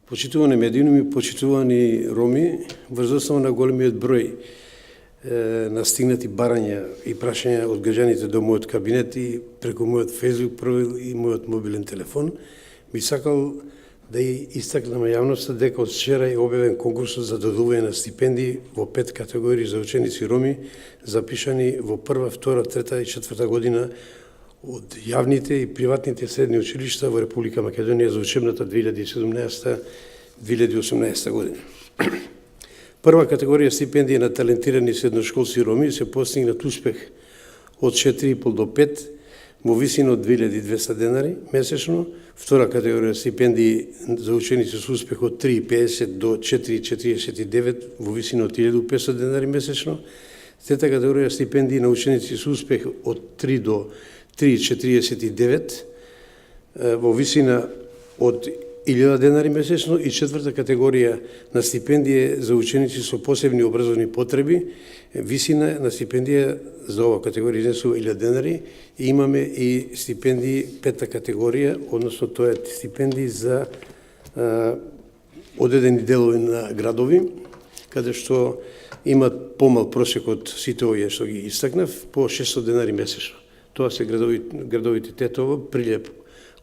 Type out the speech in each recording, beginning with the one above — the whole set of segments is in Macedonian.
Почитувани медиуми, почитувани роми, врз основа на големиот број настигнати барања и прашања од граѓаните до мојот кабинет и преку мојот Facebook профил и мојот мобилен телефон, би сакал да истакнам јавноста дека од вчера е објавен конкурсот за доделување на стипендии во 5 категории за ученици роми, запишани во прва, втора, трета и четврта година од јавните и приватните средни училишта во Република Македонија за учебната 2017-2018 година. Прва категорија стипендии на талентирани средношколци роми се постигнат успех од 4,5 до 5 во висина од 2200 денари месечно, втора категорија стипендии за ученици со успех од 3,50 до 4,49 во висина од 1500 денари месечно, трета категорија стипендии на ученици со успех од 3 до 3,49 во висина од 1000 денари месечно и четврта категорија на стипендија за ученици со посебни образовни потреби, висина на стипендија за ова категорија изнесува 1000 денари и имаме и стипендии пета категорија, односно тоа е стипендии за одредени делови на градови, каде што имат помал просек од сите овие што ги истакнав, по 600 денари месечно. Тоа се градовите Тетово, Прилеп,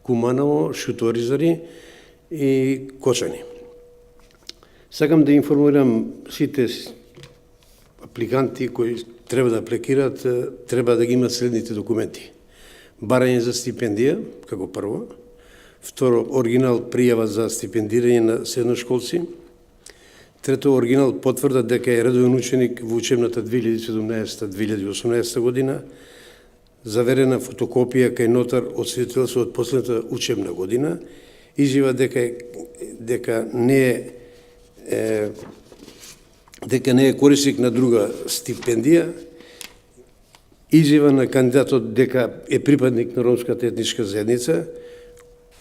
Куманово, Шуторизари и Кочани. Сакам да информирам сите апликанти кои треба да апликираат, треба да ги имат следните документи. Барање за стипендија, како прво. Второ, оригинал пријава за стипендирање на средношколци. Трето, оригинал потврда дека е редовен ученик во учебната 2017-2018 година, заверена фотокопија кај нотар од свидетелство од последната учебна година, изјава дека не е корисник на друга стипендија, изјава на кандидатот дека е припадник на ромската етничка заедница,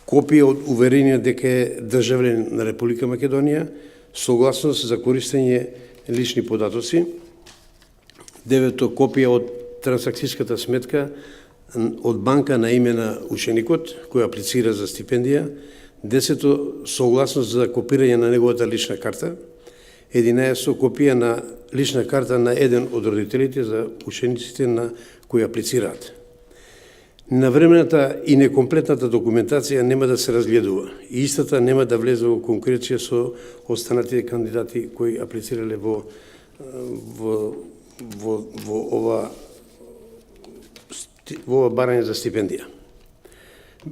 копија од уверение дека е државлянин на Република Македонија, согласност за користење лични податоци, девето, копија од трансакцијската сметка од банка на име на ученикот кој аплицира за стипендија, 10 согласност за копирање на неговата лична карта, 11 копија на лична карта на еден од родителите за учениците на кои аплицираат. Навремената и некомплетната документација нема да се разгледува и истата нема да влезе во конкуренција со останатите кандидати кои аплицирале во ова барање за стипендија.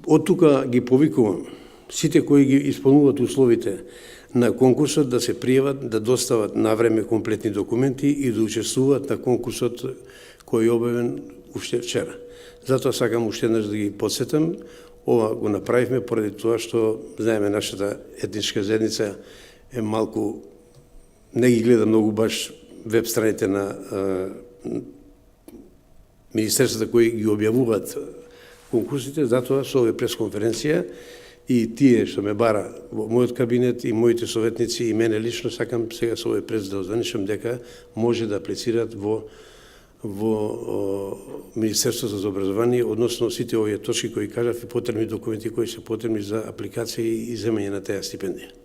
Од тука ги повикувам сите кои ги исполнуваат условите на конкурсот да се пријават, да достават на време комплетни документи и да учествуваат на конкурсот кој е објавен уште вчера. Затоа сакам уште еднаш да ги подсетам, ова го направивме поради тоа што знаеме нашата етничка заедница е малку не ги гледа многу баш веб страните на министерствата кои ги објавуваат конкурсите, затоа со оваа пресконференција и тие што ме бара во мојот кабинет и моите советници и мене лично сакам сега со овој прес да озваничам дека може да аплицираат во Министерството за образование, односно сите овие точки кои кажав и потребни документи кои се потребни за апликација и земање на таа стипендија.